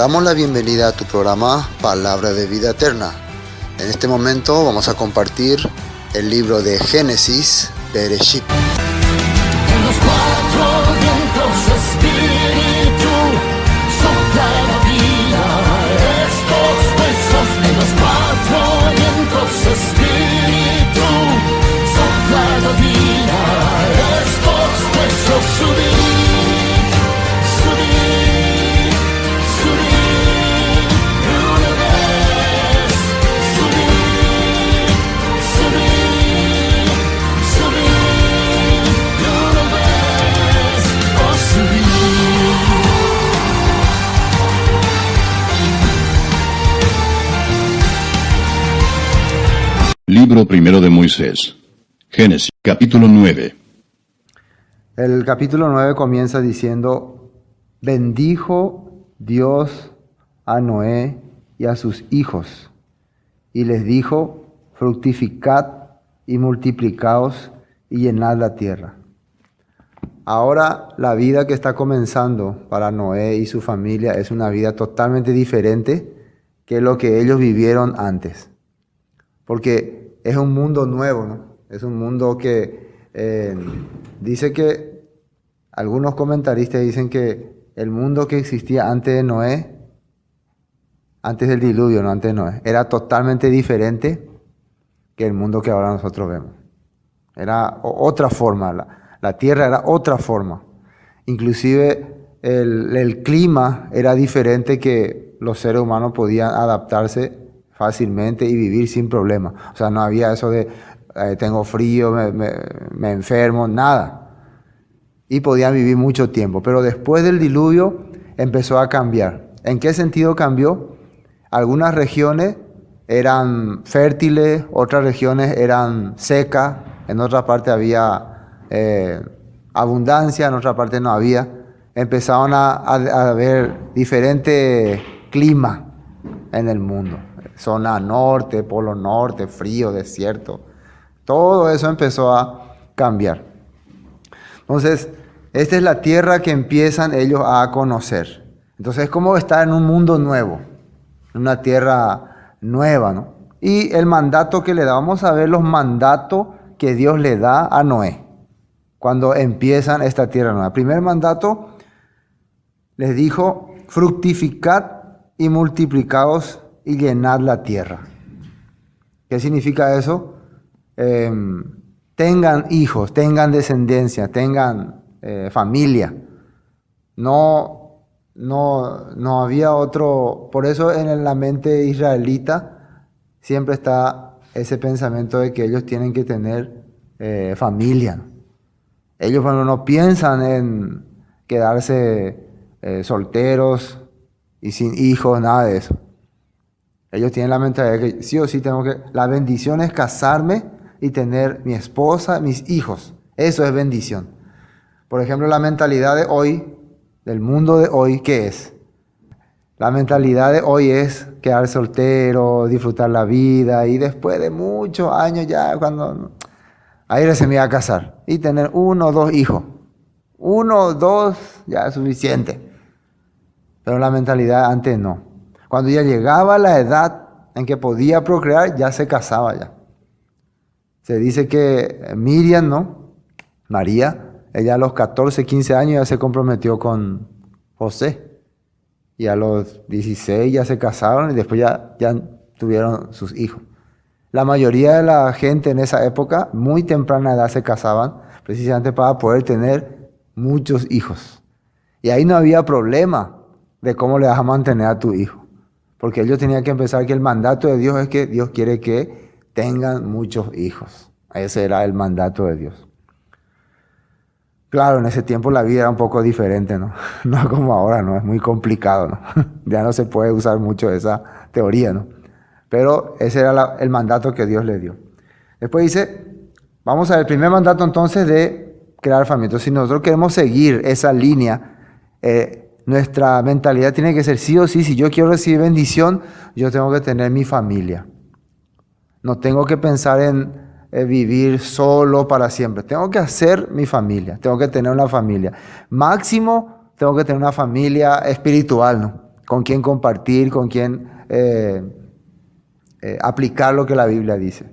damos la bienvenida a tu programa Palabra de Vida Eterna. En este momento vamos a compartir el libro de Génesis, Bereshit. En los cuatro vientos, Espíritu, sopla la vida. Estos huesos en los cuatro vientos, Espíritu, sopla la vida. Estos huesos subir, subir, subir, una vez, subir, subir, subir, una vez, oh subir. Libro primero de Moisés. Génesis, capítulo 9. El capítulo 9 comienza diciendo: bendijo Dios a Noé y a sus hijos, y les dijo: fructificad y multiplicaos y llenad la tierra. Ahora la vida que está comenzando para Noé y su familia es una vida totalmente diferente que lo que ellos vivieron antes. Porque es un mundo nuevo, ¿no? Es un mundo que dice que algunos comentaristas dicen que el mundo que existía antes de Noé, antes del diluvio, no antes de Noé, era totalmente diferente que el mundo que ahora nosotros vemos. Era otra forma, la tierra era otra forma. Inclusive el clima era diferente, que los seres humanos podían adaptarse fácilmente y vivir sin problema. O sea, no había eso de tengo frío, me enfermo, nada. Y podían vivir mucho tiempo. Pero después del diluvio empezó a cambiar. ¿En qué sentido cambió? Algunas regiones eran fértiles, otras regiones eran secas, en otra parte había abundancia, en otra parte no había. Empezaron a haber diferentes climas en el mundo. Zona norte, polo norte, frío, desierto. Todo eso empezó a cambiar. Entonces, esta es la tierra que empiezan ellos a conocer. Entonces, es como estar en un mundo nuevo, en una tierra nueva, ¿no? Y el mandato que le da, vamos a ver los mandatos que Dios le da a Noé cuando empiezan esta tierra nueva. El primer mandato les dijo: fructificad y multiplicaos y llenad la tierra. ¿Qué significa eso? Tengan hijos, tengan descendencia, tengan familia. No había otro. Por eso en la mente israelita siempre está ese pensamiento de que ellos tienen que tener familia. Ellos, bueno, no piensan en quedarse solteros y sin hijos, nada de eso. Ellos tienen la mentalidad de que sí o sí tengo que... La bendición es casarme y tener mi esposa, mis hijos. Eso es bendición. Por ejemplo, la mentalidad de hoy, del mundo de hoy, ¿qué es? La mentalidad de hoy es quedar soltero, disfrutar la vida, y después de muchos años ya, cuando... ahí recién me iba a casar. Y tener 1 o 2 hijos. 1 o 2 ya es suficiente. Pero la mentalidad antes no. Cuando ya llegaba la edad en que podía procrear, ya se casaba ya. Se dice que Miriam, ¿no? María, ella a los 14, 15 años ya se comprometió con José. Y a los 16 ya se casaron y después ya tuvieron sus hijos. La mayoría de la gente en esa época, muy temprana edad, se casaban precisamente para poder tener muchos hijos. Y ahí no había problema de cómo le vas a mantener a tu hijo. Porque ellos tenían que empezar que el mandato de Dios es que Dios quiere que tengan muchos hijos. Ese era el mandato de Dios. Claro, en ese tiempo la vida era un poco diferente, ¿no? No como ahora, ¿no? Es muy complicado, ¿no? Ya no se puede usar mucho esa teoría, ¿no? Pero ese era el mandato que Dios le dio. Después dice, vamos a ver el primer mandato entonces de crear familia. Entonces, si nosotros queremos seguir esa línea, nuestra mentalidad tiene que ser sí o sí. Si yo quiero recibir bendición, yo tengo que tener mi familia. No tengo que pensar en vivir solo para siempre. Tengo que hacer mi familia. Tengo que tener una familia. Máximo, tengo que tener una familia espiritual, ¿no? con quién compartir, con quién aplicar lo que la Biblia dice.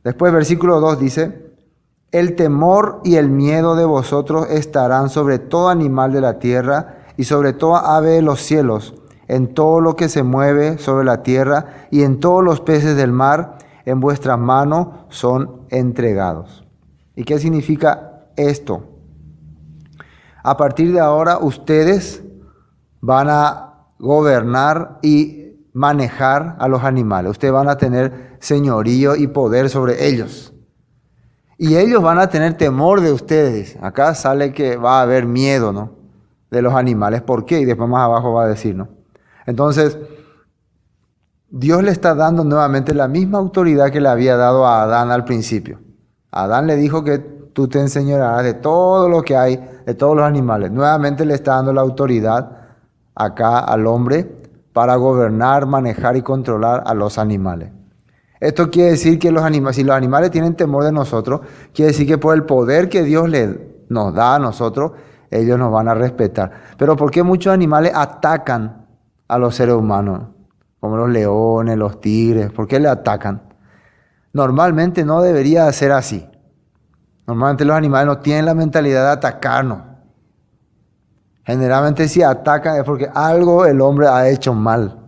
Después, versículo 2 dice: el temor y el miedo de vosotros estarán sobre todo animal de la tierra y sobre toda ave de los cielos, en todo lo que se mueve sobre la tierra y en todos los peces del mar, en vuestras manos son entregados. ¿Y qué significa esto? A partir de ahora ustedes van a gobernar y manejar a los animales. Ustedes van a tener señorío y poder sobre ellos. Y ellos van a tener temor de ustedes. Acá sale que va a haber miedo, ¿no?, de los animales. ¿Por qué? Y después más abajo va a decir, ¿no? Entonces, Dios le está dando nuevamente la misma autoridad que le había dado a Adán al principio. A Adán le dijo que tú te enseñarás de todo lo que hay, de todos los animales. Nuevamente le está dando la autoridad acá al hombre para gobernar, manejar y controlar a los animales. Esto quiere decir que si los animales tienen temor de nosotros, quiere decir que por el poder que Dios nos da a nosotros, ellos nos van a respetar. Pero ¿por qué muchos animales atacan a los seres humanos? Como los leones, los tigres. ¿Por qué le atacan? Normalmente no debería ser así. Normalmente los animales no tienen la mentalidad de atacarnos. Generalmente si atacan es porque algo el hombre ha hecho mal.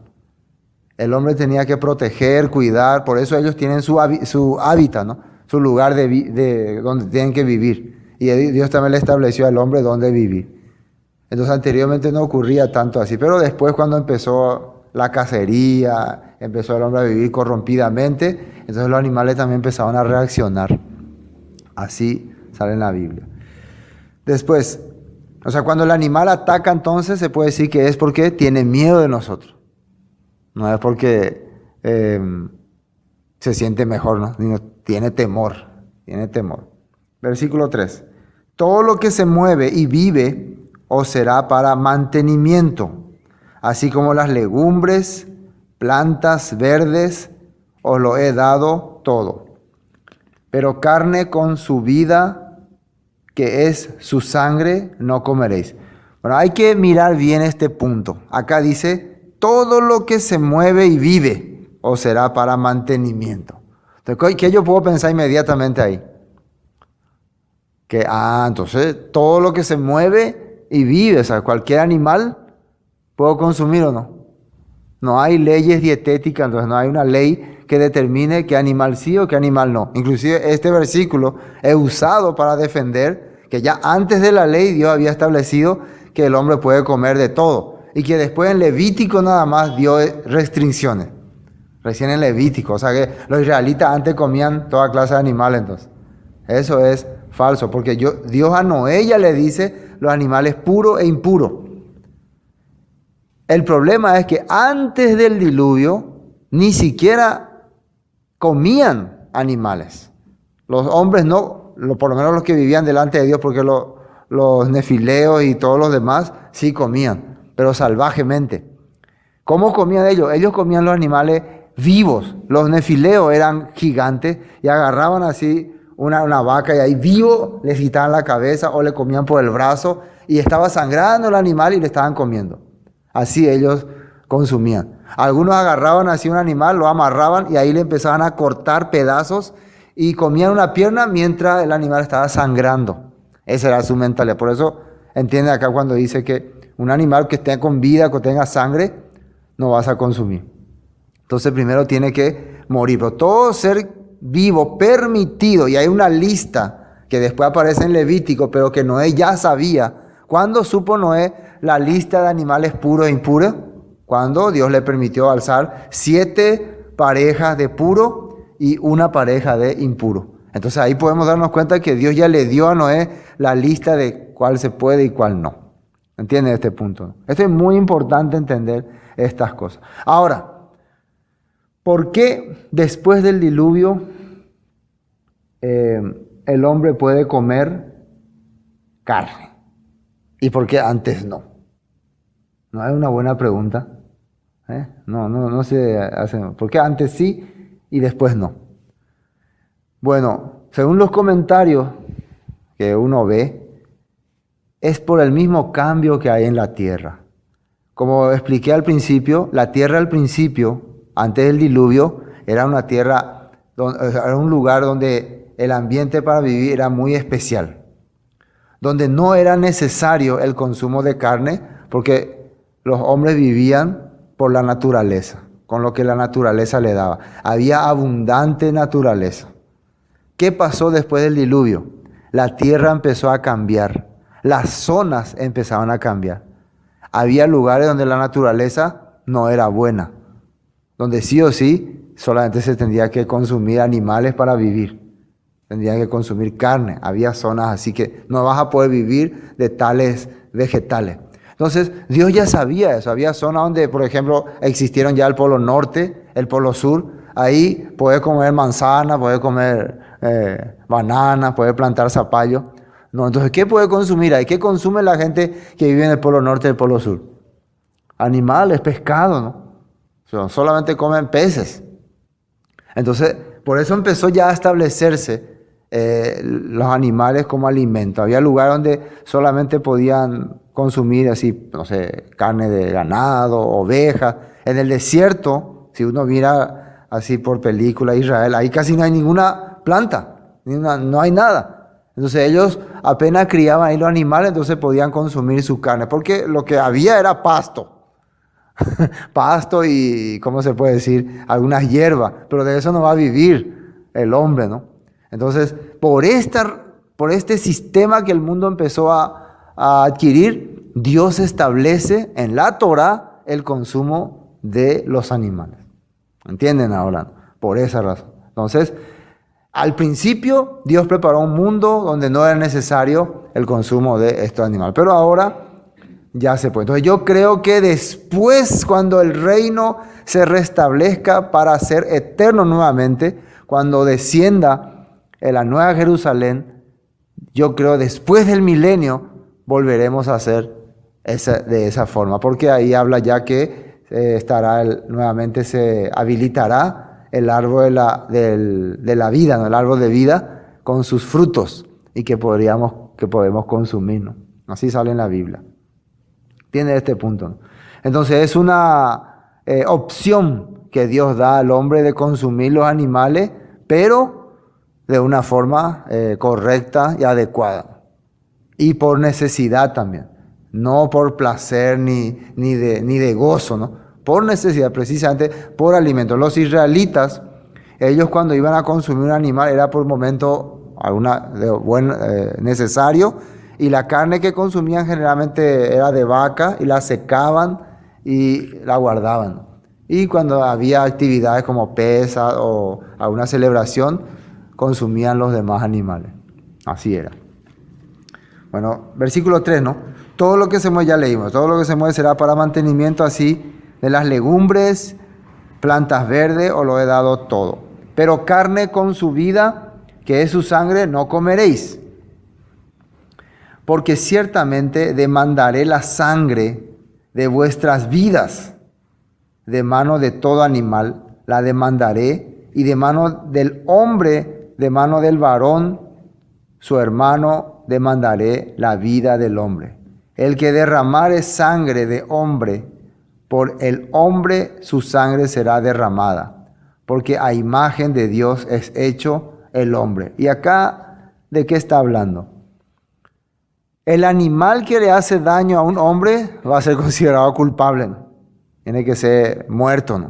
El hombre tenía que proteger, cuidar, por eso ellos tienen su hábitat, ¿no?, su lugar de donde tienen que vivir. Y Dios también le estableció al hombre dónde vivir. Entonces anteriormente no ocurría tanto así, pero después cuando empezó la cacería, empezó el hombre a vivir corrompidamente, entonces los animales también empezaron a reaccionar. Así sale en la Biblia. Después, o sea, cuando el animal ataca, entonces se puede decir que es porque tiene miedo de nosotros. No es porque se siente mejor, ¿no? Sino tiene temor, tiene temor. Versículo 3. Todo lo que se mueve y vive os será para mantenimiento, así como las legumbres, plantas verdes, os lo he dado todo. Pero carne con su vida, que es su sangre, no comeréis. Bueno, hay que mirar bien este punto. Acá dice: todo lo que se mueve y vive os será para mantenimiento. Entonces, ¿qué yo puedo pensar inmediatamente ahí? Que, entonces, todo lo que se mueve y vive, o sea, cualquier animal, ¿puedo consumir o no? No hay leyes dietéticas, entonces no hay una ley que determine qué animal sí o qué animal no. Inclusive este versículo es usado para defender que ya antes de la ley Dios había establecido que el hombre puede comer de todo. Y que después en Levítico nada más dio restricciones. Recién en Levítico. O sea que los israelitas antes comían toda clase de animales entonces. Eso es falso. Porque Dios a Noé ya le dice los animales puros e impuros. El problema es que antes del diluvio ni siquiera comían animales. Los hombres no, por lo menos los que vivían delante de Dios, porque los nefileos y todos los demás sí comían, pero salvajemente. ¿Cómo comían ellos? Ellos comían los animales vivos. Los nefileos eran gigantes y agarraban así una vaca y ahí vivo les quitaban la cabeza o le comían por el brazo y estaba sangrando el animal y le estaban comiendo. Así ellos consumían. Algunos agarraban así un animal, lo amarraban y ahí le empezaban a cortar pedazos y comían una pierna mientras el animal estaba sangrando. Esa era su mentalidad. Por eso entiende acá cuando dice que un animal que esté con vida, que tenga sangre, no vas a consumir. Entonces primero tiene que morir. Pero todo ser vivo, permitido, y hay una lista que después aparece en Levítico, pero que Noé ya sabía. ¿Cuándo supo Noé la lista de animales puros e impuros? Cuando Dios le permitió alzar 7 parejas de puro y 1 pareja de impuro. Entonces ahí podemos darnos cuenta que Dios ya le dio a Noé la lista de cuál se puede y cuál no. ¿Entienden este punto? Esto es muy importante entender estas cosas. Ahora, ¿por qué después del diluvio el hombre puede comer carne? ¿Y por qué antes no? ¿No es una buena pregunta? No se hace. ¿Por qué antes sí y después no? Bueno, según los comentarios que uno ve, es por el mismo cambio que hay en la tierra. Como expliqué al principio, la tierra al principio, antes del diluvio, era una tierra, era un lugar donde el ambiente para vivir era muy especial, donde no era necesario el consumo de carne, porque los hombres vivían por la naturaleza, con lo que la naturaleza le daba. Había abundante naturaleza. ¿Qué pasó después del diluvio? La tierra empezó a cambiar, las zonas empezaron a cambiar. Había lugares donde la naturaleza no era buena, donde sí o sí solamente se tendría que consumir animales para vivir. Tendrían que consumir carne. Había zonas así que no vas a poder vivir de tales vegetales. Entonces, Dios ya sabía eso. Había zonas donde, por ejemplo, existieron ya el polo norte, el polo sur. Ahí puedes comer manzana, puedes comer banana, puedes plantar zapallo. No, entonces, ¿qué puede consumir ahí? ¿Qué consume la gente que vive en el polo norte y el polo sur? Animales, pescado, ¿no? O sea, solamente comen peces. Entonces, por eso empezó ya a establecerse los animales como alimento. Había lugares donde solamente podían consumir así, no sé, carne de ganado, ovejas. En el desierto, si uno mira así por película Israel, ahí casi no hay ninguna planta, no hay nada. Entonces ellos apenas criaban ahí los animales, entonces podían consumir su carne, porque lo que había era pasto. Pasto y, ¿cómo se puede decir? Algunas hierbas, pero de eso no va a vivir el hombre, ¿no? Entonces, por este sistema que el mundo empezó a adquirir, Dios establece en la Torá el consumo de los animales. ¿Entienden ahora? Por esa razón. Entonces, al principio, Dios preparó un mundo donde no era necesario el consumo de estos animales, pero ahora ya se puede. Entonces yo creo que después, cuando el reino se restablezca para ser eterno nuevamente, cuando descienda en la nueva Jerusalén, yo creo después del milenio volveremos a hacer de esa forma, porque ahí habla ya que nuevamente se habilitará el árbol de la vida, ¿no? El árbol de vida con sus frutos y que podemos consumir, ¿no? Así sale en la Biblia. Tiene este punto, ¿no? Entonces es una opción que Dios da al hombre de consumir los animales, pero de una forma correcta y adecuada. Y por necesidad también. No por placer ni de gozo, ¿no? Por necesidad, precisamente por alimento. Los israelitas, ellos cuando iban a consumir un animal era por momento necesario. Y la carne que consumían generalmente era de vaca y la secaban y la guardaban. Y cuando había actividades como pesa o alguna celebración, consumían los demás animales. Así era. Bueno, versículo 3, ¿no? Todo lo que se mueve, ya leímos, todo lo que se mueve será para mantenimiento así de las legumbres, plantas verdes, os lo he dado todo. Pero carne con su vida, que es su sangre, no comeréis. Porque ciertamente demandaré la sangre de vuestras vidas, de mano de todo animal la demandaré, y de mano del hombre, de mano del varón, su hermano, demandaré la vida del hombre. El que derramare sangre de hombre, por el hombre su sangre será derramada, porque a imagen de Dios es hecho el hombre. Y acá, ¿de qué está hablando? El animal que le hace daño a un hombre va a ser considerado culpable, ¿no? Tiene que ser muerto, ¿no?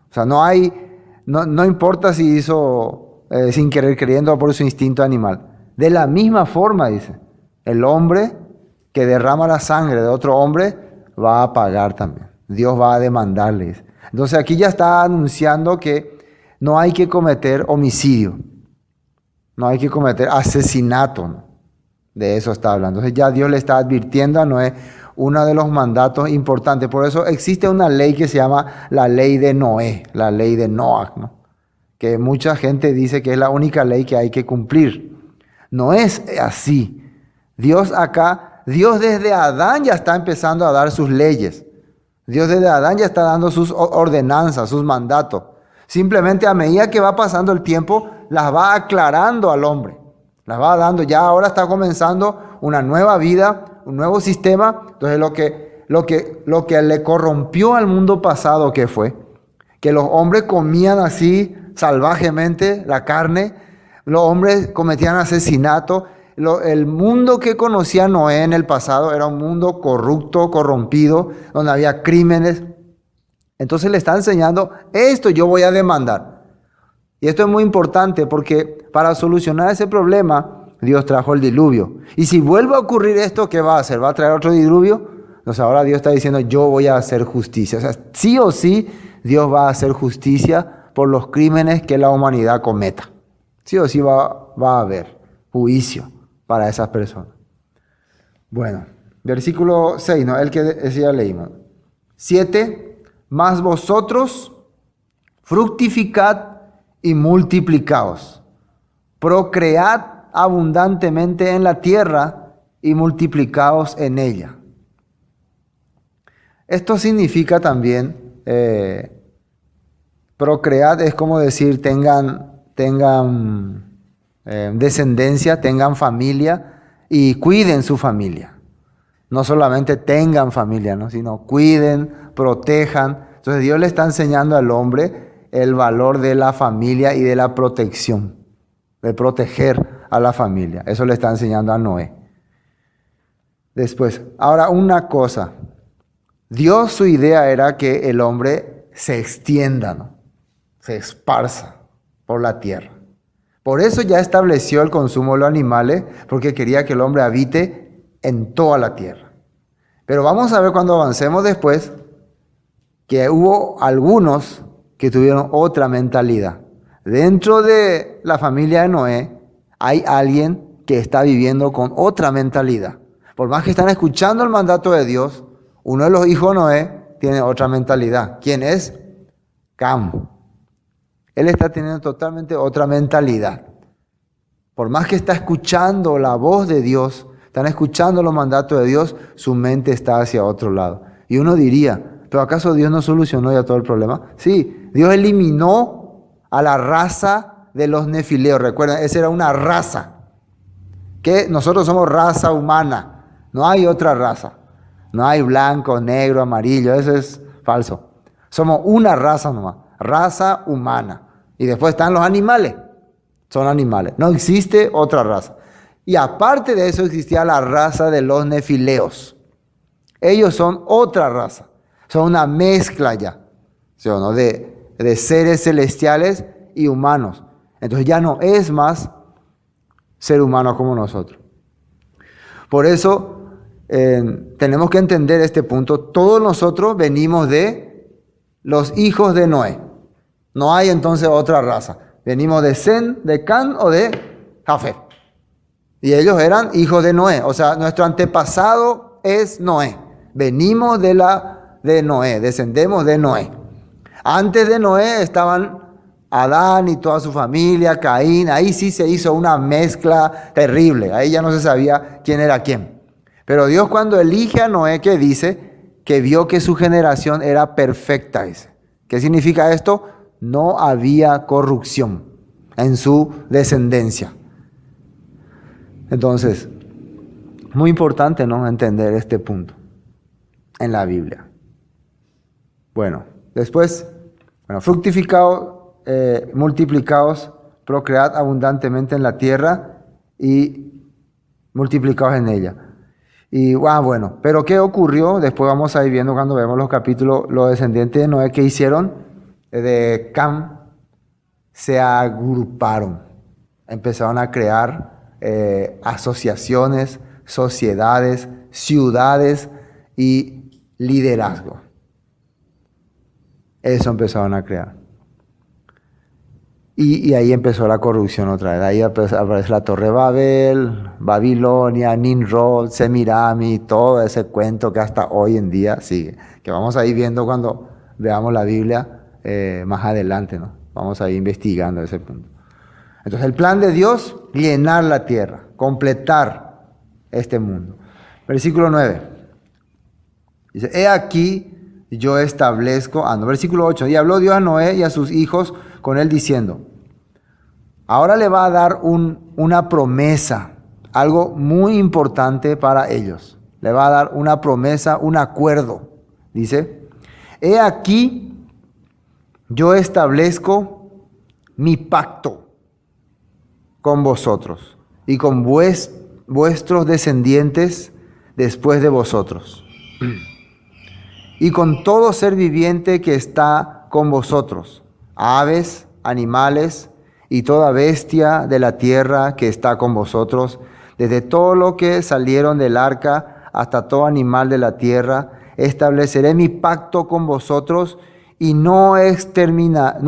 O sea, no importa si hizo sin querer queriendo o por su instinto animal. De la misma forma, dice, el hombre que derrama la sangre de otro hombre va a pagar también. Dios va a demandarle, dice. Entonces aquí ya está anunciando que no hay que cometer homicidio, no hay que cometer asesinato, ¿no? De eso está hablando. Entonces ya Dios le está advirtiendo a Noé uno de los mandatos importantes. Por eso existe una ley que se llama la ley de Noé, la ley de Noah, ¿no? Que mucha gente dice que es la única ley que hay que cumplir. No es así. Dios desde Adán ya está empezando a dar sus leyes. Dios desde Adán ya está dando sus ordenanzas, sus mandatos. Simplemente a medida que va pasando el tiempo, las va aclarando al hombre. Las va dando, ya ahora está comenzando una nueva vida, un nuevo sistema. Entonces lo que lo que le corrompió al mundo pasado, ¿qué fue? Que los hombres comían así salvajemente la carne, los hombres cometían asesinato. El mundo que conocía Noé en el pasado era un mundo corrupto, corrompido, donde había crímenes. Entonces le está enseñando, esto yo voy a demandar. Y esto es muy importante porque para solucionar ese problema, Dios trajo el diluvio. Y si vuelve a ocurrir esto, ¿qué va a hacer? ¿Va a traer otro diluvio? Entonces ahora Dios está diciendo, yo voy a hacer justicia. O sea, sí o sí, Dios va a hacer justicia por los crímenes que la humanidad cometa. Sí o sí va a haber juicio para esas personas. Bueno, versículo 6, ¿no? El que decía leímos. 7, mas vosotros fructificad y multiplicaos. Procread abundantemente en la tierra y multiplicaos en ella. Esto significa también, procread es como decir tengan descendencia, tengan familia y cuiden su familia. No solamente tengan familia, ¿no? Sino cuiden, protejan. Entonces Dios le está enseñando al hombre el valor de la familia y de la protección, de proteger a la familia. Eso le está enseñando a Noé. Después, ahora una cosa. Dios, su idea era que el hombre se extienda, ¿no? Se esparza por la tierra. Por eso ya estableció el consumo de los animales, porque quería que el hombre habite en toda la tierra. Pero vamos a ver cuando avancemos después que hubo algunos que tuvieron otra mentalidad. Dentro de la familia de Noé hay alguien que está viviendo con otra mentalidad. Por más que están escuchando el mandato de Dios, uno de los hijos de Noé tiene otra mentalidad. ¿Quién es? Cam. Él está teniendo totalmente otra mentalidad. Por más que está escuchando la voz de Dios, están escuchando los mandatos de Dios, su mente está hacia otro lado. Y uno diría, ¿pero acaso Dios no solucionó ya todo el problema? Sí, Dios eliminó a la raza de los nefileos. Recuerden, esa era una raza. Que nosotros somos raza humana. No hay otra raza. No hay blanco, negro, amarillo. Eso es falso. Somos una raza nomás. Raza humana. Y después están los animales. Son animales. No existe otra raza. Y aparte de eso existía la raza de los nefileos. Ellos son otra raza. Son una mezcla ya. ¿Sí o no? De seres celestiales y humanos. Entonces ya no es más ser humano como nosotros. Por eso tenemos que entender este punto. Todos nosotros venimos de los hijos de Noé. No hay entonces otra raza. Venimos de Sem, de Can o de Jafet. Y ellos eran hijos de Noé. O sea, nuestro antepasado es Noé. Venimos de Noé, descendemos de Noé. Antes de Noé estaban Adán y toda su familia, Caín. Ahí sí se hizo una mezcla terrible. Ahí ya no se sabía quién era quién. Pero Dios cuando elige a Noé, ¿qué dice? Que vio que su generación era perfecta. Dice. ¿Qué significa esto? No había corrupción en su descendencia. Entonces, muy importante, ¿no? Entender este punto en la Biblia. Bueno, después, fructificaos, multiplicaos, procread abundantemente en la tierra y multiplicaos en ella. Y bueno, pero ¿qué ocurrió? Después vamos a ir viendo cuando vemos los capítulos, los descendientes de Noé, ¿qué hicieron? De Cam se agruparon, empezaron a crear asociaciones, sociedades, ciudades y liderazgo. Eso empezaron a crear. Y ahí empezó la corrupción otra vez. Ahí aparece la Torre Babel, Babilonia, Nimrod, Semirami, todo ese cuento que hasta hoy en día sigue. Que vamos a ir viendo cuando veamos la Biblia más adelante, ¿no? Vamos a ir investigando ese punto. Entonces el plan de Dios, llenar la tierra, completar este mundo. Versículo 9. Dice, he aquí yo establezco, versículo 8, y habló Dios a Noé y a sus hijos con él diciendo, ahora le va a dar una promesa, algo muy importante para ellos. Le va a dar una promesa, un acuerdo. Dice, he aquí, yo establezco mi pacto con vosotros y con vuestros descendientes después de vosotros, y con todo ser viviente que está con vosotros, aves, animales y toda bestia de la tierra que está con vosotros, desde todo lo que salieron del arca hasta todo animal de la tierra. Estableceré mi pacto con vosotros y no exterminaré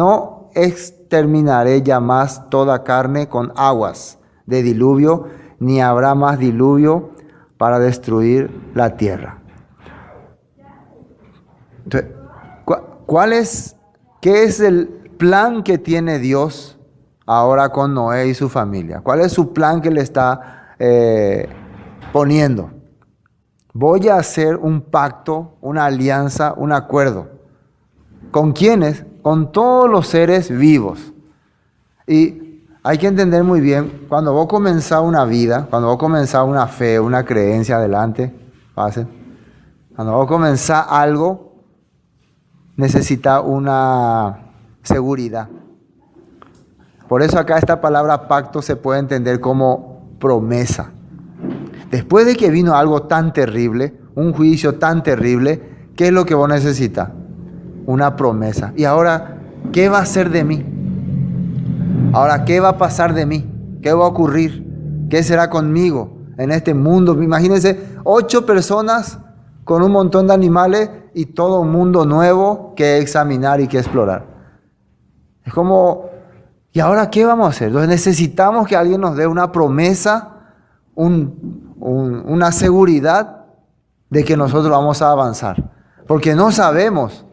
ya más toda carne con aguas de diluvio, ni habrá más diluvio para destruir la tierra. Entonces, ¿qué es el plan que tiene Dios ahora con Noé y su familia? ¿Cuál es su plan que le está poniendo? Voy a hacer un pacto, una alianza, un acuerdo. ¿Con quiénes? Con todos los seres vivos. Y hay que entender muy bien, cuando vos comenzás una vida, cuando vos comenzás una fe, una creencia adelante, cuando vos comenzás algo, necesitas una seguridad. Por eso acá esta palabra pacto se puede entender como promesa. Después de que vino algo tan terrible, un juicio tan terrible, ¿qué es lo que vos necesitas? Una promesa. Y ahora, ¿qué va a ser de mí? Ahora, ¿qué va a pasar de mí? ¿Qué va a ocurrir? ¿Qué será conmigo en este mundo? Imagínense 8 personas con un montón de animales y todo un mundo nuevo que examinar y que explorar. Es como, ¿y ahora qué vamos a hacer? Entonces necesitamos que alguien nos dé una promesa, una seguridad de que nosotros vamos a avanzar. Porque no sabemos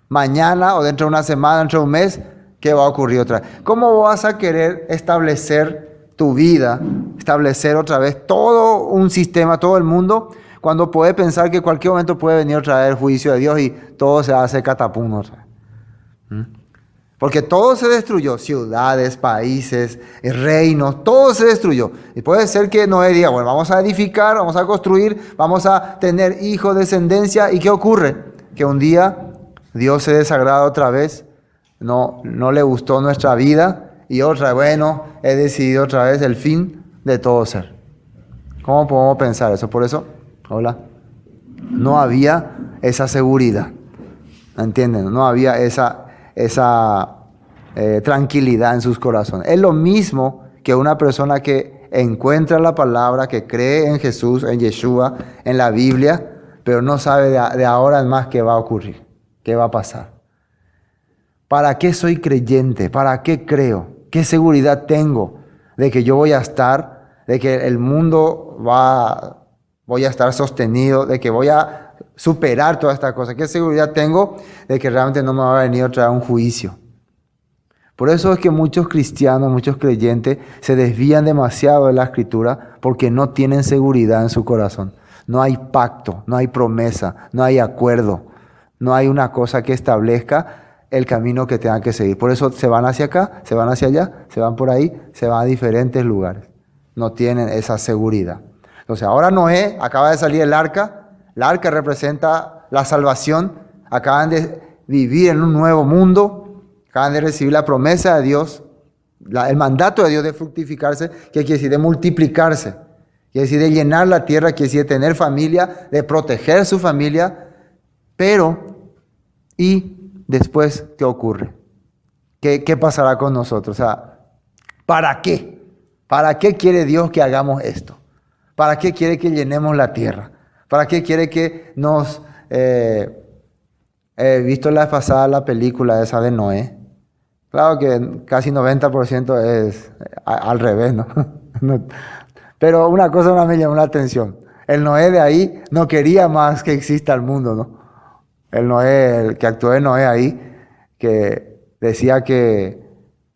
mañana o dentro de una semana, dentro de un mes, qué va a ocurrir otra vez. ¿Cómo vas a querer establecer tu vida, establecer otra vez todo un sistema, todo el mundo, cuando puedes pensar que en cualquier momento puede venir otra vez el juicio de Dios y todo se hace catapum otra vez? Porque todo se destruyó, ciudades, países, reinos, todo se destruyó. Y puede ser que Noé diga, bueno, vamos a edificar, vamos a construir, vamos a tener hijos, descendencia. ¿Y qué ocurre? Que un día Dios se desagrada otra vez, no le gustó nuestra vida y otra, bueno, he decidido otra vez el fin de todo ser. ¿Cómo podemos pensar eso? Por eso, no había esa seguridad, ¿entienden? No había esa tranquilidad en sus corazones. Es lo mismo que una persona que encuentra la palabra, que cree en Jesús, en Yeshua, en la Biblia, pero no sabe de ahora en más qué va a ocurrir, qué va a pasar. ¿Para qué soy creyente? ¿Para qué creo? ¿Qué seguridad tengo de que yo voy a estar, de que el mundo voy a estar sostenido, de que voy a superar toda esta cosa? ¿Qué seguridad tengo de que realmente no me va a venir otra vez un juicio? Por eso es que muchos cristianos, muchos creyentes se desvían demasiado de la Escritura porque no tienen seguridad en su corazón. No hay pacto, no hay promesa, no hay acuerdo, no hay una cosa que establezca el camino que tengan que seguir. Por eso se van hacia acá, se van hacia allá, se van por ahí, se van a diferentes lugares. No tienen esa seguridad. Entonces ahora Noé acaba de salir del arca. La arca representa la salvación. Acaban de vivir en un nuevo mundo. Acaban de recibir la promesa de Dios, el mandato de Dios de fructificarse, que quiere decir de multiplicarse. Quiere decir de llenar la tierra, quiere decir de tener familia, de proteger su familia. Pero, ¿y después qué ocurre? ¿Qué pasará con nosotros? O sea, ¿para qué? ¿Para qué quiere Dios que hagamos esto? ¿Para qué quiere que llenemos la tierra? ¿Para qué quiere que nos... he visto la vez pasada la película esa de Noé. Claro que casi 90% es al revés, ¿no? Pero una cosa no me llamó la atención. El Noé de ahí no quería más que exista el mundo, ¿no? El que actuó de Noé ahí, que decía que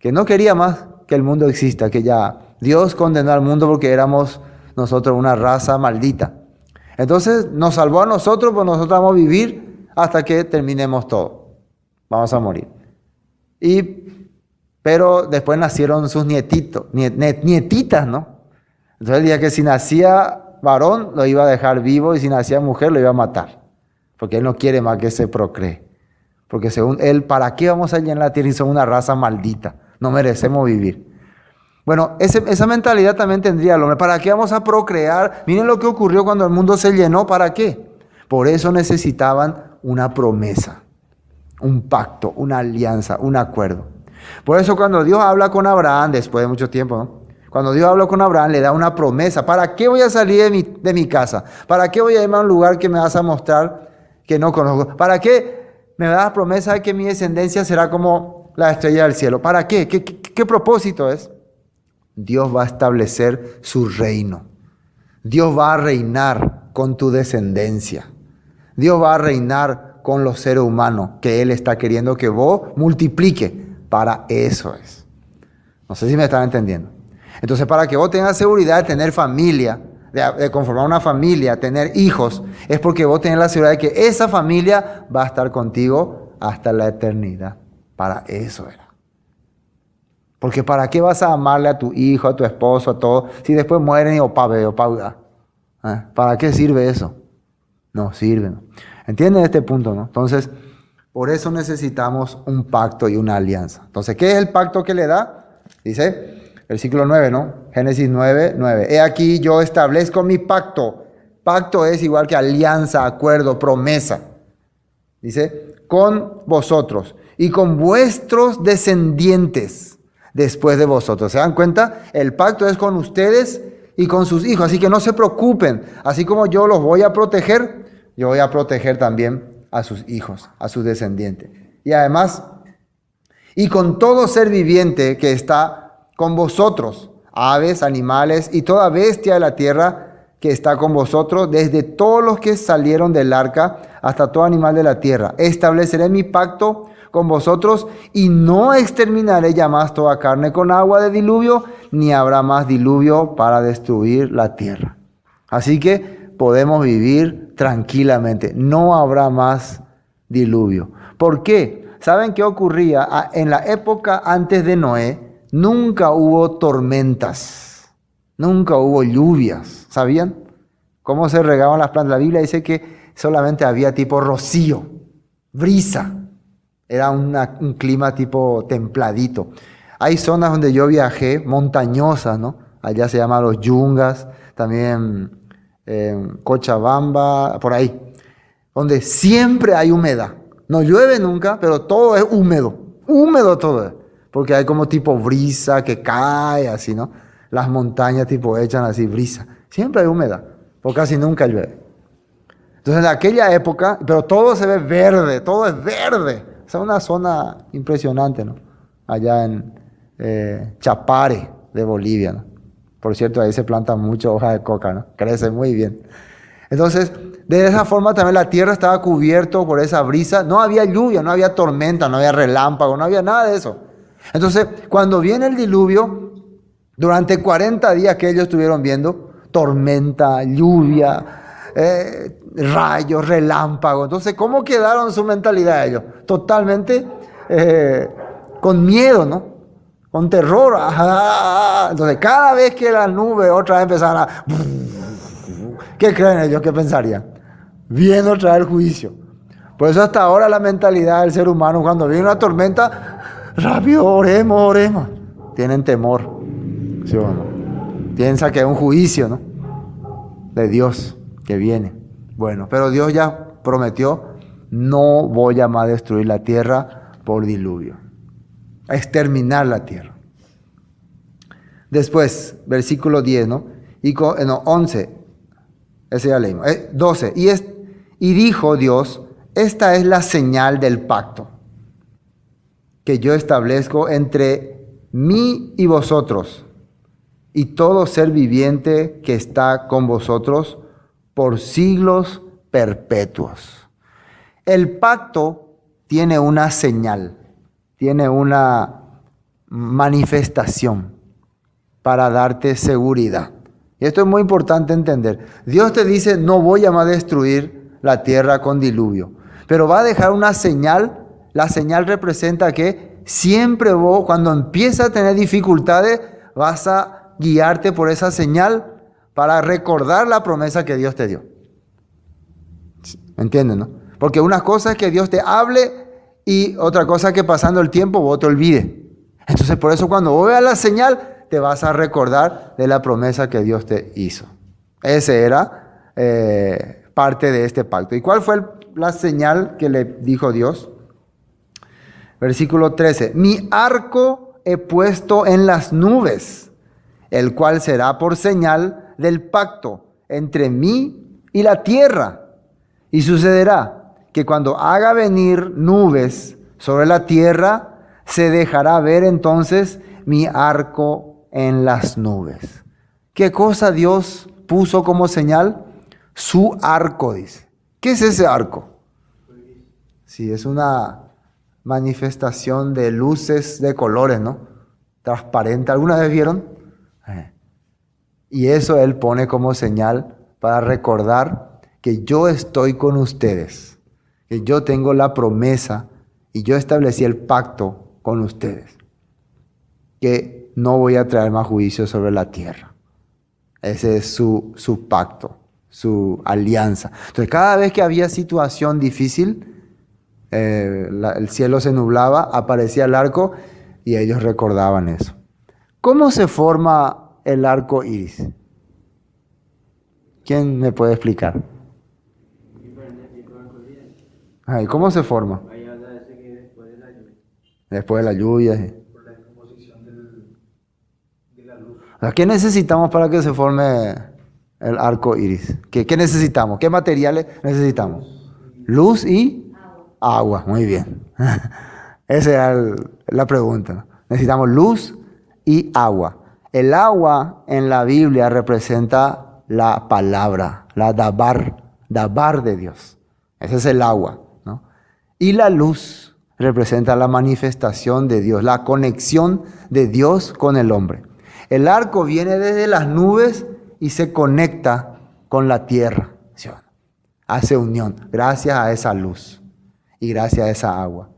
no quería más que el mundo exista, que ya Dios condenó al mundo porque éramos nosotros una raza maldita. Entonces nos salvó a nosotros, pues nosotros vamos a vivir hasta que terminemos todo. Vamos a morir. Pero después nacieron sus nietitas, ¿no? Entonces él decía que si nacía varón, lo iba a dejar vivo, y si nacía mujer, lo iba a matar. Porque Él no quiere más que se procree. Porque según Él, ¿para qué vamos allá en la tierra y somos una raza maldita? No merecemos vivir. Bueno, esa mentalidad también tendría el hombre. ¿Para qué vamos a procrear? Miren lo que ocurrió cuando el mundo se llenó. ¿Para qué? Por eso necesitaban una promesa, un pacto, una alianza, un acuerdo. Por eso cuando Dios habla con Abraham, después de mucho tiempo, ¿no? Cuando Dios habla con Abraham, le da una promesa. ¿Para qué voy a salir de mi casa? ¿Para qué voy a irme a un lugar que me vas a mostrar que no conozco? ¿Para qué me das promesa de que mi descendencia será como la estrella del cielo? ¿Para qué? ¿Qué propósito es? Dios va a establecer su reino. Dios va a reinar con tu descendencia. Dios va a reinar con los seres humanos que Él está queriendo que vos multiplique. Para eso es. No sé si me están entendiendo. Entonces, para que vos tengas seguridad de tener familia, de conformar una familia, tener hijos, es porque vos tenés la seguridad de que esa familia va a estar contigo hasta la eternidad. Para eso era. Porque ¿para qué vas a amarle a tu hijo, a tu esposo, a todo, si después mueren y opabe? ¿Para qué sirve eso? No sirve, ¿no? ¿Entienden este punto, no? Entonces, por eso necesitamos un pacto y una alianza. Entonces, ¿qué es el pacto que le da? Dice, versículo 9, ¿no? Génesis 9:9. He aquí yo establezco mi pacto. Pacto es igual que alianza, acuerdo, promesa. Dice, con vosotros y con vuestros descendientes después de vosotros. ¿Se dan cuenta? El pacto es con ustedes y con sus hijos. Así que no se preocupen. Así como yo los voy a proteger, yo voy a proteger también a sus hijos, a sus descendientes. Y además, y con todo ser viviente que está con vosotros, aves, animales y toda bestia de la tierra que está con vosotros, desde todos los que salieron del arca hasta todo animal de la tierra. Estableceré mi pacto con vosotros y no exterminaré ya más toda carne con agua de diluvio, ni habrá más diluvio para destruir la tierra. Así que podemos vivir tranquilamente. No habrá más diluvio. ¿Por qué? ¿Saben qué ocurría? En la época antes de Noé, nunca hubo tormentas. Nunca hubo lluvias. ¿Sabían? ¿Cómo se regaban las plantas? La Biblia dice que solamente había tipo rocío, brisa. Era un clima tipo templadito. Hay zonas donde yo viajé, montañosas, ¿no? Allá se llaman los Yungas, también Cochabamba, por ahí, donde siempre hay humedad. No llueve nunca, pero todo es húmedo todo, porque hay como tipo brisa que cae así, ¿no? Las montañas tipo echan así brisa. Siempre hay humedad, porque casi nunca llueve. Entonces en aquella época, pero todo se ve verde, todo es verde. Es una zona impresionante, ¿no? Allá en Chapare de Bolivia, ¿no? Por cierto, ahí se planta mucha hoja de coca, ¿no? Crece muy bien. Entonces, de esa forma también la tierra estaba cubierta por esa brisa. No había lluvia, no había tormenta, no había relámpago, no había nada de eso. Entonces, cuando viene el diluvio, durante 40 días que ellos estuvieron viendo, tormenta, lluvia, rayos, relámpagos. Entonces, ¿cómo quedaron su mentalidad ellos? Totalmente con miedo, ¿no? Con terror. Entonces, cada vez que la nube otra vez empezaban a... ¿Qué creen ellos? ¿Qué pensarían? Viene otra vez el juicio. Por eso hasta ahora la mentalidad del ser humano, cuando viene una tormenta, rápido, oremos. Tienen temor. ¿Sí o no? Piensa que es un juicio, ¿no? De Dios que viene. Bueno, pero Dios ya prometió, no voy a más destruir la tierra por diluvio. A exterminar la tierra. Después, versículo 10, ¿no? 11, ese ya leímos. 12, y dijo Dios, esta es la señal del pacto que yo establezco entre mí y vosotros y todo ser viviente que está con vosotros por siglos perpetuos. El pacto tiene una señal, tiene una manifestación para darte seguridad. Y esto es muy importante entender. Dios te dice, no voy a más destruir la tierra con diluvio, pero va a dejar una señal. La señal representa que siempre vos, cuando empiezas a tener dificultades, vas a guiarte por esa señal para recordar la promesa que Dios te dio. ¿Me entienden, no? Porque una cosa es que Dios te hable y otra cosa es que pasando el tiempo vos te olvides. Entonces por eso cuando vos veas la señal te vas a recordar de la promesa que Dios te hizo. Ese era parte de este pacto. ¿Y cuál fue la señal que le dijo Dios? Versículo 13. Mi arco he puesto en las nubes, el cual será por señal del pacto entre mí y la tierra. Y sucederá que cuando haga venir nubes sobre la tierra, se dejará ver entonces mi arco en las nubes. ¿Qué cosa Dios puso como señal? Su arco, dice. ¿Qué es ese arco? Sí, es una manifestación de luces de colores, ¿no? Transparente. ¿Alguna vez vieron? Y eso Él pone como señal para recordar que yo estoy con ustedes, que yo tengo la promesa y yo establecí el pacto con ustedes, que no voy a traer más juicio sobre la tierra. Ese es su pacto, su alianza. Entonces, cada vez que había situación difícil, el cielo se nublaba, aparecía el arco y ellos recordaban eso. ¿Cómo se forma el arco iris? ¿Quién me puede explicar? Ay, ¿cómo se forma? Después de la lluvia. Por la composición de la luz. ¿Qué necesitamos para que se forme el arco iris? ¿Qué necesitamos? ¿Qué materiales necesitamos? Luz y agua. Muy bien. Esa era la pregunta, ¿no? Necesitamos luz y agua. El agua en la Biblia representa la palabra, la dabar de Dios. Ese es el agua, ¿no? Y la luz representa la manifestación de Dios, la conexión de Dios con el hombre. El arco viene desde las nubes y se conecta con la tierra. ¿Sí? Hace unión gracias a esa luz y gracias a esa agua.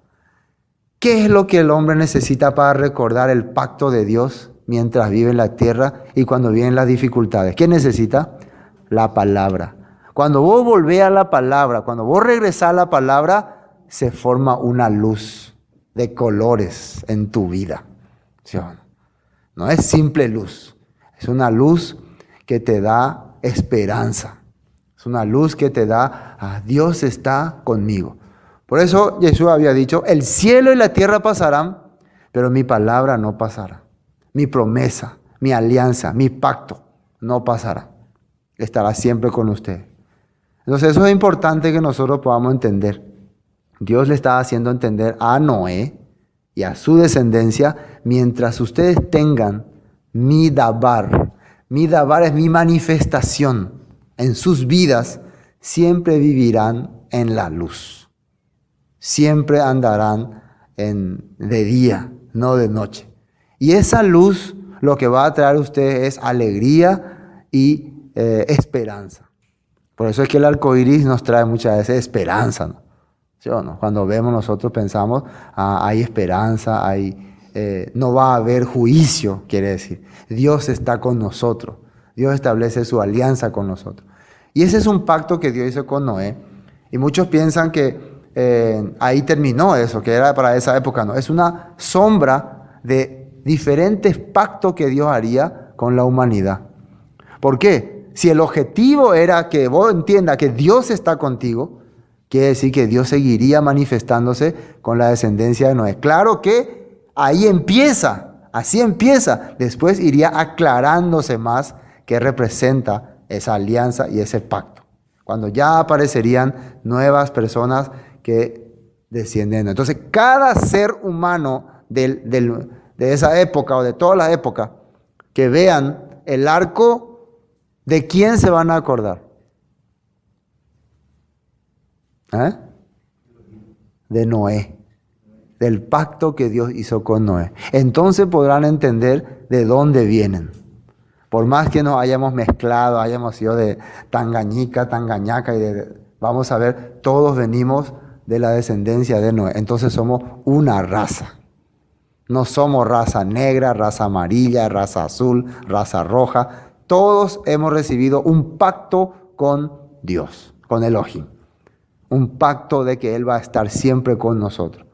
¿Qué es lo que el hombre necesita para recordar el pacto de Dios mientras vive en la tierra y cuando vienen las dificultades? ¿Qué necesita? La palabra. Cuando vos volvés a la palabra, cuando vos regresás a la palabra, se forma una luz de colores en tu vida. ¿Sí? No es simple luz, es una luz que te da esperanza. Es una luz que te da, Dios está conmigo. Por eso Jesús había dicho, el cielo y la tierra pasarán, pero mi palabra no pasará. Mi promesa, mi alianza, mi pacto no pasará. Estará siempre con usted. Entonces eso es importante que nosotros podamos entender. Dios le estaba haciendo entender a Noé y a su descendencia, mientras ustedes tengan mi dabar es mi manifestación en sus vidas, siempre vivirán en la luz. Siempre andarán de día, no de noche. Y esa luz lo que va a traer a ustedes es alegría y esperanza. Por eso es que el arco iris nos trae muchas veces esperanza, ¿no? ¿Sí o no? Cuando vemos nosotros pensamos, hay esperanza, no va a haber juicio, quiere decir. Dios está con nosotros. Dios establece su alianza con nosotros. Y ese es un pacto que Dios hizo con Noé. Y muchos piensan que ahí terminó eso, que era para esa época. No, es una sombra de diferentes pactos que Dios haría con la humanidad. ¿Por qué? Si el objetivo era que vos entiendas que Dios está contigo, quiere decir que Dios seguiría manifestándose con la descendencia de Noé. Claro que ahí empieza, así empieza. Después iría aclarándose más qué representa esa alianza y ese pacto. Cuando ya aparecerían nuevas personas que descienden. Entonces, cada ser humano de esa época o de todas las épocas que vean el arco, ¿de quién se van a acordar? De Noé, del pacto que Dios hizo con Noé. Entonces podrán entender de dónde vienen. Por más que nos hayamos mezclado, hayamos sido de Tangañica, vamos a ver, todos venimos de la descendencia de Noé. Entonces somos una raza. No somos raza negra, raza amarilla, raza azul, raza roja. Todos hemos recibido un pacto con Dios, con Elohim. Un pacto de que Él va a estar siempre con nosotros.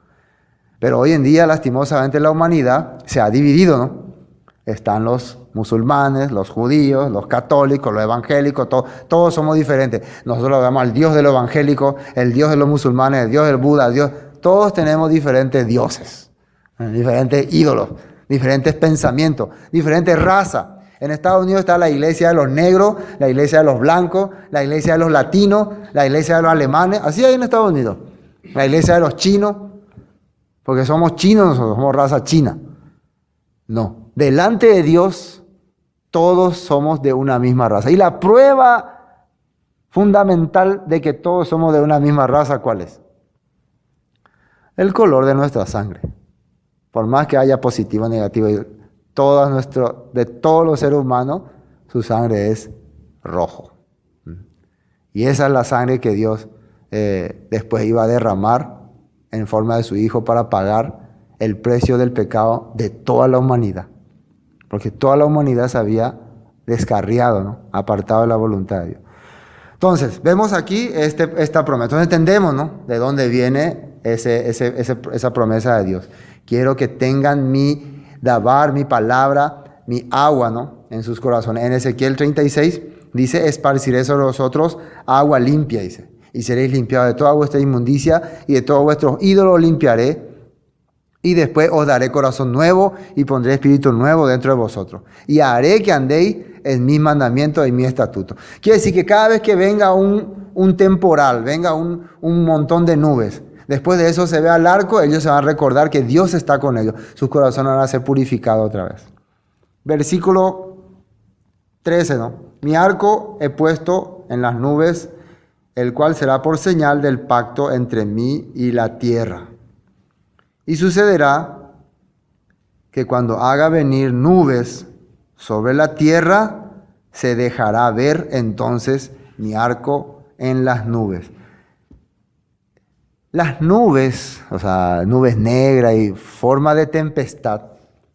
Pero hoy en día, lastimosamente, la humanidad se ha dividido, ¿no? Están los musulmanes, los judíos, los católicos, los evangélicos, todos somos diferentes. Nosotros lo llamamos al Dios de los evangélicos, el Dios de los musulmanes, el Dios del Buda, todos tenemos diferentes dioses, diferentes ídolos, diferentes pensamientos, diferentes razas. En Estados Unidos está la iglesia de los negros, la iglesia de los blancos, la iglesia de los latinos, la iglesia de los alemanes. Así hay en Estados Unidos. La iglesia de los chinos, porque somos chinos nosotros, somos raza china. No, delante de Dios todos somos de una misma raza. Y la prueba fundamental de que todos somos de una misma raza, ¿cuál es? El color de nuestra sangre. Por más que haya positivo o negativo, de todos los seres humanos, su sangre es rojo. Y esa es la sangre que Dios después iba a derramar en forma de su Hijo para pagar el precio del pecado de toda la humanidad. Porque toda la humanidad se había descarriado, ¿no? Apartado de la voluntad de Dios. Entonces, vemos aquí esta promesa. Entonces entendemos, ¿no? De dónde viene esa promesa de Dios. Quiero que tengan mi dabar, mi palabra, mi agua, ¿no? En sus corazones. En Ezequiel 36 dice, esparciré sobre vosotros agua limpia, dice. Y seréis limpiados de toda vuestra inmundicia y de todos vuestros ídolos limpiaré. Y después os daré corazón nuevo y pondré espíritu nuevo dentro de vosotros. Y haré que andéis en mis mandamientos y mis estatutos. Quiere decir que cada vez que venga un temporal, venga un montón de nubes, después de eso se vea el arco, ellos se van a recordar que Dios está con ellos. Sus corazones van a ser purificados otra vez. Versículo 13, ¿no? Mi arco he puesto en las nubes, el cual será por señal del pacto entre mí y la tierra. Y sucederá que cuando haga venir nubes sobre la tierra, se dejará ver entonces mi arco en las nubes. Las nubes, o sea, nubes negras y forma de tempestad.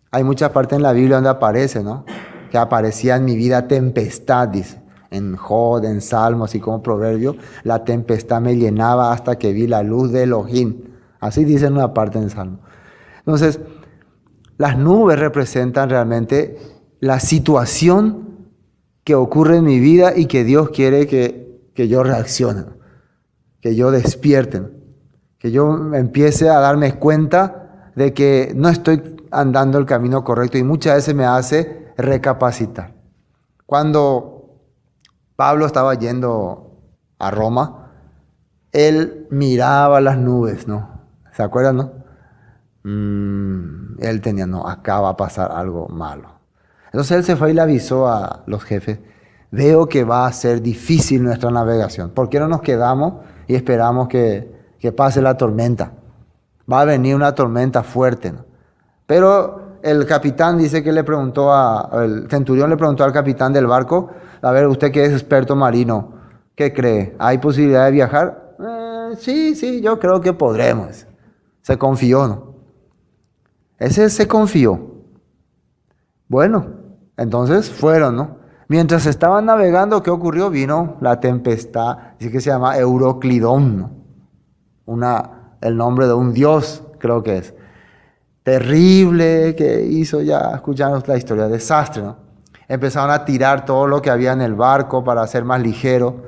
Hay muchas partes en la Biblia donde aparece, ¿no? Que aparecía en mi vida tempestad, dice. En Jod, en Salmos y como proverbio, la tempestad me llenaba hasta que vi la luz de Elohim. Así dice en una parte en Salmo. Entonces, las nubes representan realmente la situación que ocurre en mi vida y que Dios quiere que yo reaccione, que yo despierte, que yo empiece a darme cuenta de que no estoy andando el camino correcto y muchas veces me hace recapacitar. Cuando Pablo estaba yendo a Roma, él miraba las nubes, ¿no? ¿Se acuerdan, no? Él tenía, no, acá va a pasar algo malo. Entonces él se fue y le avisó a los jefes, veo que va a ser difícil nuestra navegación. ¿Por qué no nos quedamos y esperamos que pase la tormenta? Va a venir una tormenta fuerte, ¿no? Pero el capitán dice que el centurión le preguntó al capitán del barco, a ver, usted que es experto marino, ¿qué cree? ¿Hay posibilidad de viajar? Sí, yo creo que podremos. Se confió, ¿no? Ese se confió. Bueno, entonces fueron, ¿no? Mientras estaban navegando, ¿qué ocurrió? Vino la tempestad, dice que se llama Euroclidón, ¿no? El nombre de un dios, creo que es. Terrible, que hizo ya, escuchamos la historia, desastre, ¿no? Empezaron a tirar todo lo que había en el barco para hacer más ligero.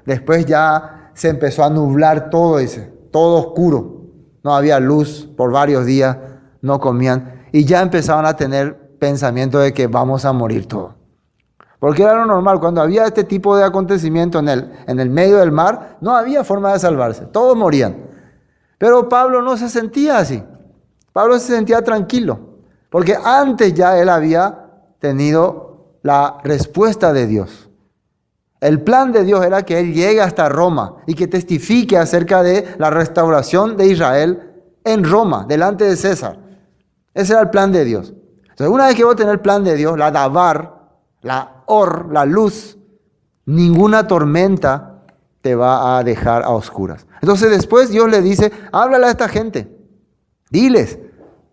Después ya se empezó a nublar todo, dice, todo oscuro. No había luz por varios días, no comían. Y ya empezaron a tener pensamiento de que vamos a morir todos. Porque era lo normal, cuando había este tipo de acontecimiento en el medio del mar, no había forma de salvarse, todos morían. Pero Pablo no se sentía así. Pablo se sentía tranquilo, porque antes ya él había tenido la respuesta de Dios. El plan de Dios era que él llegue hasta Roma y que testifique acerca de la restauración de Israel en Roma, delante de César. Ese era el plan de Dios. Entonces, una vez que vos tenés el plan de Dios, la dabar, la luz, ninguna tormenta te va a dejar a oscuras. Entonces después Dios le dice, háblale a esta gente, diles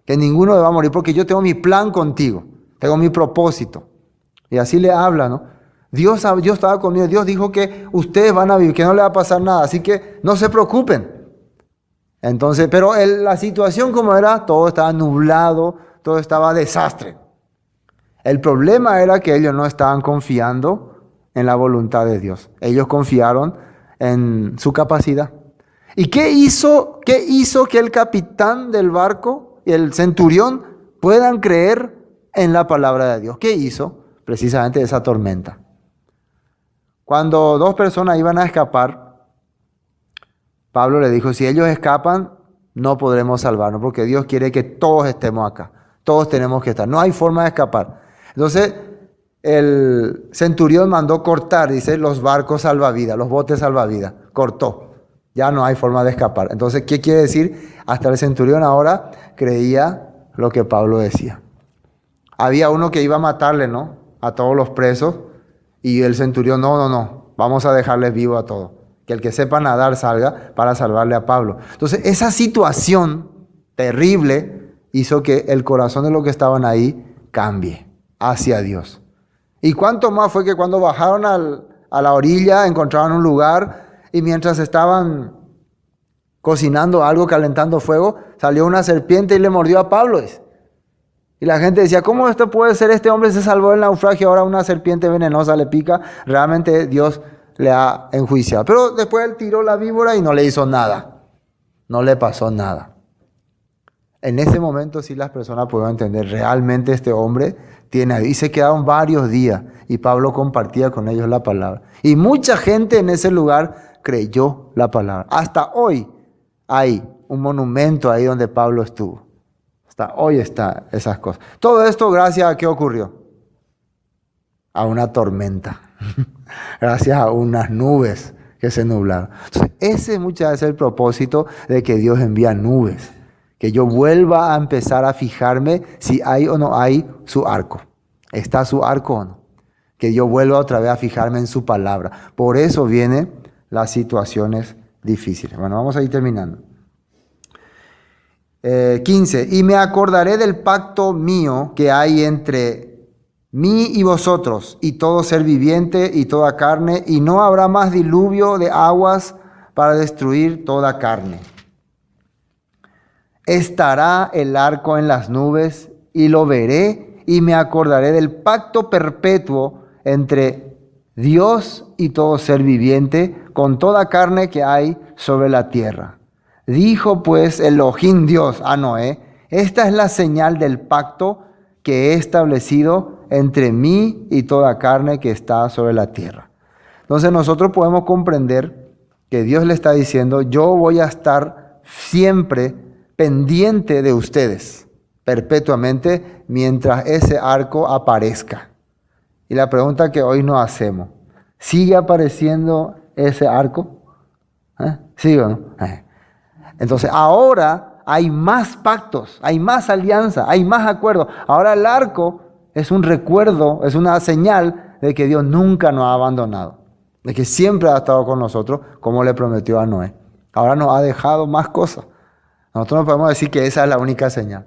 que ninguno va a morir porque yo tengo mi plan contigo, tengo mi propósito. Y así le habla, ¿no? Dios estaba conmigo, Dios dijo que ustedes van a vivir, que no le va a pasar nada, así que no se preocupen. Entonces, pero la situación como era, todo estaba nublado, todo estaba desastre. El problema era que ellos no estaban confiando en la voluntad de Dios. Ellos confiaron en su capacidad. ¿Y qué hizo que el capitán del barco y el centurión puedan creer en la palabra de Dios? ¿Qué hizo? Precisamente esa tormenta. Cuando dos personas iban a escapar, Pablo le dijo, si ellos escapan, no podremos salvarnos, porque Dios quiere que todos estemos acá. Todos tenemos que estar. No hay forma de escapar. Entonces, el centurión mandó cortar, dice, los barcos salvavidas, los botes salvavidas. Cortó. Ya no hay forma de escapar. Entonces, ¿qué quiere decir? Hasta el centurión ahora creía lo que Pablo decía. Había uno que iba a matarle, ¿no? A todos los presos. Y el centurión, no, vamos a dejarles vivo a todos. Que el que sepa nadar salga para salvarle a Pablo. Entonces, esa situación terrible hizo que el corazón de los que estaban ahí cambie hacia Dios. Y cuánto más fue que cuando bajaron a la orilla, encontraron un lugar y mientras estaban cocinando algo, calentando fuego, salió una serpiente y le mordió a Pablo. Y la gente decía, ¿cómo esto puede ser? Este hombre se salvó del naufragio, ahora una serpiente venenosa le pica. Realmente Dios le ha enjuiciado. Pero después él tiró la víbora y no le hizo nada. No le pasó nada. En ese momento sí las personas pudieron entender, realmente este hombre tiene... Y se quedaron varios días y Pablo compartía con ellos la palabra. Y mucha gente en ese lugar creyó la palabra. Hasta hoy hay un monumento ahí donde Pablo estuvo. Hasta hoy está esas cosas. Todo esto gracias a ¿qué ocurrió? A una tormenta. Gracias a unas nubes que se nublaron. Entonces, ese muchas veces es el propósito de que Dios envía nubes. Que yo vuelva a empezar a fijarme si hay o no hay su arco. ¿Está su arco o no? Que yo vuelva otra vez a fijarme en su palabra. Por eso vienen las situaciones difíciles. Bueno, vamos a ir terminando. 15. Y me acordaré del pacto mío que hay entre mí y vosotros, y todo ser viviente y toda carne, y no habrá más diluvio de aguas para destruir toda carne. Estará el arco en las nubes, y lo veré, y me acordaré del pacto perpetuo entre Dios y todo ser viviente, con toda carne que hay sobre la tierra. Dijo pues Elohim Dios a Noé, esta es la señal del pacto que he establecido entre mí y toda carne que está sobre la tierra. Entonces nosotros podemos comprender que Dios le está diciendo, yo voy a estar siempre pendiente de ustedes, perpetuamente, mientras ese arco aparezca. Y la pregunta que hoy nos hacemos, ¿sigue apareciendo ese arco? ¿Sí o no? Entonces ahora hay más pactos, hay más alianza, hay más acuerdos. Ahora el arco es un recuerdo, es una señal de que Dios nunca nos ha abandonado, de que siempre ha estado con nosotros como le prometió a Noé. Ahora nos ha dejado más cosas. Nosotros no podemos decir que esa es la única señal.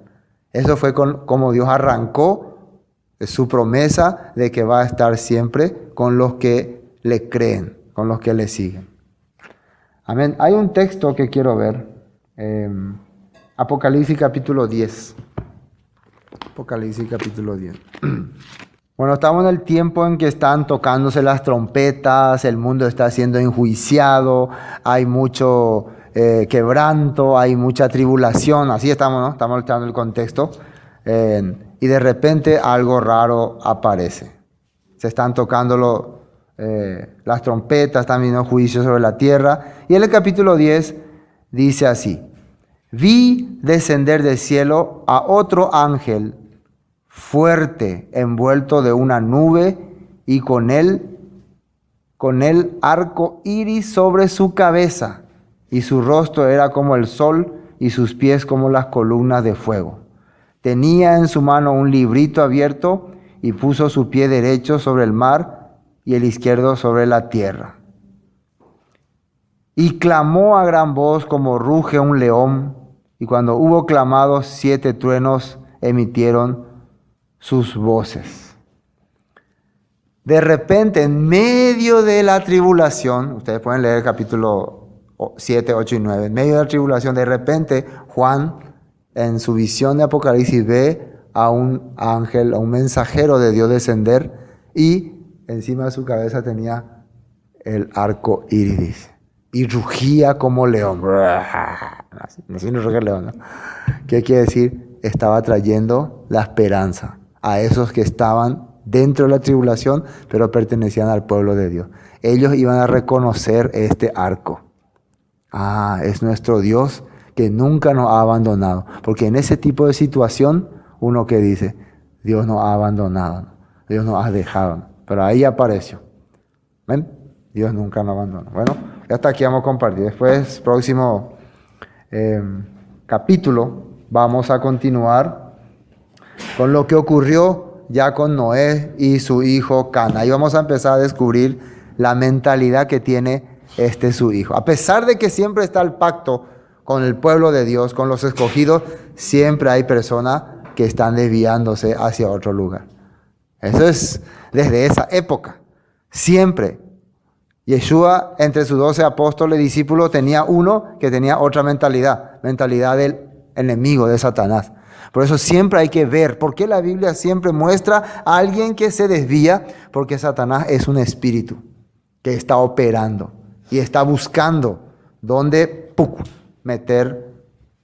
Eso fue como Dios arrancó su promesa de que va a estar siempre con los que le creen, con los que le siguen. Amén. Hay un texto que quiero ver. Apocalipsis capítulo 10. Apocalipsis capítulo 10. Bueno, estamos en el tiempo en que están tocándose las trompetas, el mundo está siendo enjuiciado, hay mucho quebranto, hay mucha tribulación, así estamos, ¿no? Estamos estudiando el contexto. Y de repente algo raro aparece. Se están tocando las trompetas, están viendo juicios sobre la tierra. Y en el capítulo 10 dice así: vi descender del cielo a otro ángel fuerte, envuelto de una nube, y con él arco iris sobre su cabeza, y su rostro era como el sol, y sus pies como las columnas de fuego. Tenía en su mano un librito abierto, y puso su pie derecho sobre el mar, y el izquierdo sobre la tierra. Y clamó a gran voz como ruge un león, y cuando hubo clamado, 7 truenos emitieron sus voces. De repente, en medio de la tribulación, ustedes pueden leer el capítulo 7, 8 y 9, en medio de la tribulación, de repente Juan, en su visión de Apocalipsis, ve a un ángel, a un mensajero de Dios descender, y encima de su cabeza tenía el arco iris y rugía como león. Así no ruge el león, ¿no? ¿Qué quiere decir? Estaba trayendo la esperanza a esos que estaban dentro de la tribulación, pero pertenecían al pueblo de Dios. Ellos iban a reconocer este arco. Es nuestro Dios que nunca nos ha abandonado. Porque en ese tipo de situación, uno que dice, Dios nos ha abandonado, ¿no? Dios nos ha dejado, ¿no? Pero ahí apareció. ¿Ven? Dios nunca nos abandona. Bueno, hasta aquí vamos a compartir. Después, próximo capítulo, vamos a continuar con lo que ocurrió ya con Noé y su hijo Can. Ahí vamos a empezar a descubrir la mentalidad que tiene su hijo. A pesar de que siempre está el pacto con el pueblo de Dios, con los escogidos, siempre hay personas que están desviándose hacia otro lugar. Eso es desde esa época. Siempre. Yeshua, entre sus 12 apóstoles y discípulos, tenía uno que tenía otra mentalidad del enemigo, de Satanás. Por eso siempre hay que ver por qué la Biblia siempre muestra a alguien que se desvía, porque Satanás es un espíritu que está operando y está buscando dónde meter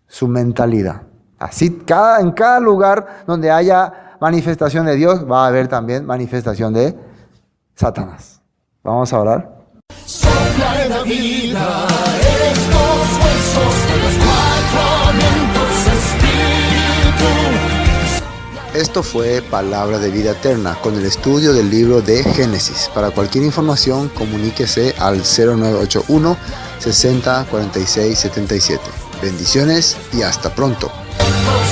su mentalidad. Así, en cada lugar donde haya manifestación de Dios, va a haber también manifestación de Satanás. Vamos a orar. Sopla de la vida, estos huesos de los 4 vientos, Espíritu. Esto fue Palabra de Vida Eterna con el estudio del libro de Génesis. Para cualquier información, comuníquese al 0981 60 46 77. Bendiciones y hasta pronto. Vientos